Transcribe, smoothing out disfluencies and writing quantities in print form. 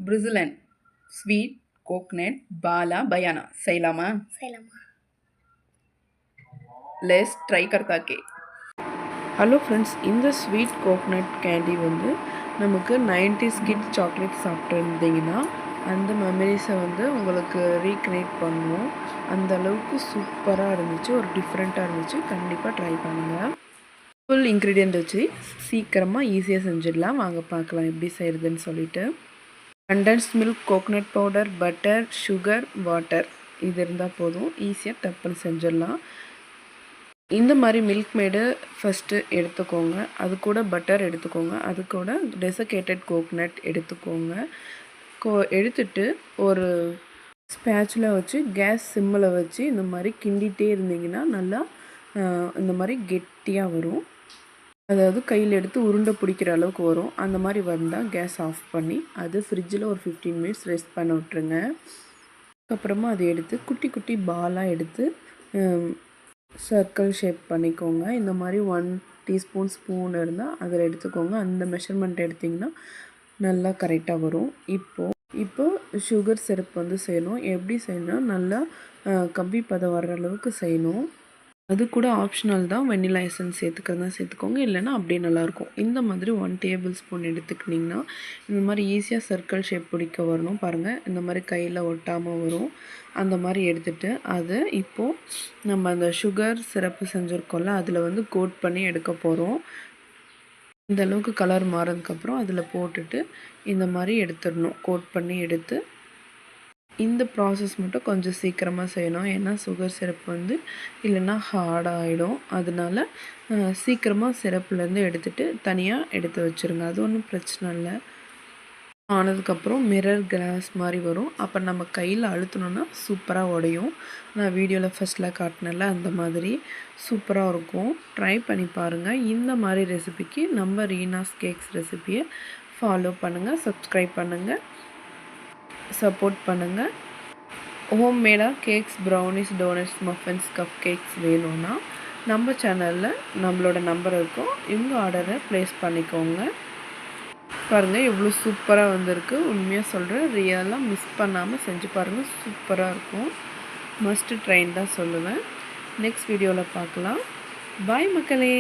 ब्रिजिलन sweet coconut बाला बयाना செய்யலாமா? Let's try करता के ஹலோ ஃப்ரெண்ட்ஸ், இந்த ஸ்வீட் கோகனட் கேண்டி வந்து நமக்கு 90s கிட் சாக்லேட் சாப்பிட்ருந்தீங்கன்னா அந்த மெமரிஸை வந்து உங்களுக்கு ரீக்ரியேட் பண்ணுவோம். அந்த அளவுக்கு சூப்பராக இருந்துச்சு, ஒரு டிஃப்ரெண்ட்டாக இருந்துச்சு. கண்டிப்பாக ட்ரை பண்ணுங்கள். ஃபுல் இன்க்ரீடியண்ட் வச்சு சீக்கிரமாக ஈஸியாக செஞ்சிடலாம். வாங்க பார்க்கலாம் எப்படி செய்கிறதுன்னு சொல்லிட்டு. Condensed milk, coconut powder, butter, sugar, water இது இருந்தால் போதும். ஈஸியாக டப்புன்னு செஞ்சிடலாம். இந்த மாதிரி மில்க் மேடு ஃபஸ்ட்டு எடுத்துக்கோங்க. அது கூட பட்டர் எடுத்துக்கோங்க. அது கூட டெசகேட்டட் கோகனட் எடுத்துக்கோங்க. எடுத்துட்டு ஒரு ஸ்பேச்சுலா வச்சு கேஸ் சிம்மில் வச்சு இந்த மாதிரி கிண்டிகிட்டே இருந்தீங்கன்னா நல்லா இந்த மாதிரி கெட்டியாக வரும். அதாவது கையில் எடுத்து உருண்டை பிடிக்கிற அளவுக்கு வரும். அந்த மாதிரி வந்தால் கேஸ் ஆஃப் பண்ணி அது ஃப்ரிட்ஜில் ஒரு 15 மினிட்ஸ் ரெஸ்ட் பண்ண விட்ருங்க. அதுக்கப்புறமா அதை எடுத்து குட்டி குட்டி பாலாக எடுத்து சர்க்கிள் ஷேப் பண்ணிக்கோங்க. இந்த மாதிரி 1 டீஸ்பூன் ஸ்பூன் இருந்தால் அதில் எடுத்துக்கோங்க. அந்த மெஷர்மெண்ட் எடுத்திங்கன்னா நல்லா கரெக்டாக வரும். இப்போது சுகர் சிரப் வந்து செய்யணும். எப்படி செய்யணும்னா நல்லா கம்பி பதம் வர்ற அளவுக்கு செய்யணும். அது கூட ஆப்ஷனல் தான். வெண்ணிலா எசன்ஸ் சேர்த்துக்கிறதா சேர்த்துக்கோங்க, இல்லைன்னா அப்படியே நல்லாயிருக்கும். இந்த மாதிரி 1 டேபிள் ஸ்பூன் எடுத்துக்கிட்டிங்கன்னா இந்த மாதிரி ஈஸியாக சர்க்கிள் ஷேப் பிடிக்க வரணும். பாருங்கள், இந்த மாதிரி கையில் ஒட்டாமல் வரும். அந்த மாதிரி எடுத்துகிட்டு அதை இப்போது நம்ம அந்த சுகர் சிரப்பு செஞ்சுருக்கோம்ல அதில் வந்து கோட் பண்ணி எடுக்க போகிறோம். இந்த அளவுக்கு கலர் மாறதுக்கப்புறம் அதில் போட்டுட்டு இந்த மாதிரி எடுத்துடணும். கோட் பண்ணி எடுத்து இந்த ப்ராசஸ் மட்டும் கொஞ்சம் சீக்கிரமாக செய்யணும். ஏன்னா சுகர் சிரப் வந்து இல்லைன்னா ஹார்டாகிடும். அதனால சீக்கிரமாக சிரப்புலேருந்து எடுத்துகிட்டு தனியாக எடுத்து வச்சுருங்க. அது ஒன்றும் பிரச்சனை இல்லை. ஆனதுக்கப்புறம் மிரர் கிளாஸ் மாதிரி வரும். அப்போ நம்ம கையில் அழுத்தினோன்னா சூப்பராக உடையும். நான் வீடியோவில் ஃபஸ்ட்டில் காட்டினல அந்த மாதிரி சூப்பராக இருக்கும். ட்ரை பண்ணி பாருங்கள். இந்த மாதிரி ரெசிபிக்கு நம்ம ரீனாஸ் கேக்ஸ் ரெசிபியை ஃபாலோ பண்ணுங்கள், சப்ஸ்கிரைப் பண்ணுங்கள், சப்போர்ட் பண்ணுங்கள். ஹோம்மேடாக cakes, brownies, doughnuts, muffins, cupcakes வேணும்னா நம்ம சேனலில் நம்மளோட நம்பர் இருக்கும். இவங்க ஆர்டரை ப்ளேஸ் பண்ணிக்கோங்க. பாருங்கள் எவ்வளோ சூப்பராக வந்திருக்கு. உண்மையாக சொல்கிறேன், ரியலாக மிஸ் பண்ணாமல் செஞ்சு பாருங்கள். சூப்பராக இருக்கும். மஸ்ட்டு ட்ரைன் தான் சொல்லுவேன். நெக்ஸ்ட் வீடியோவில் பார்க்கலாம். பாய் மக்களே.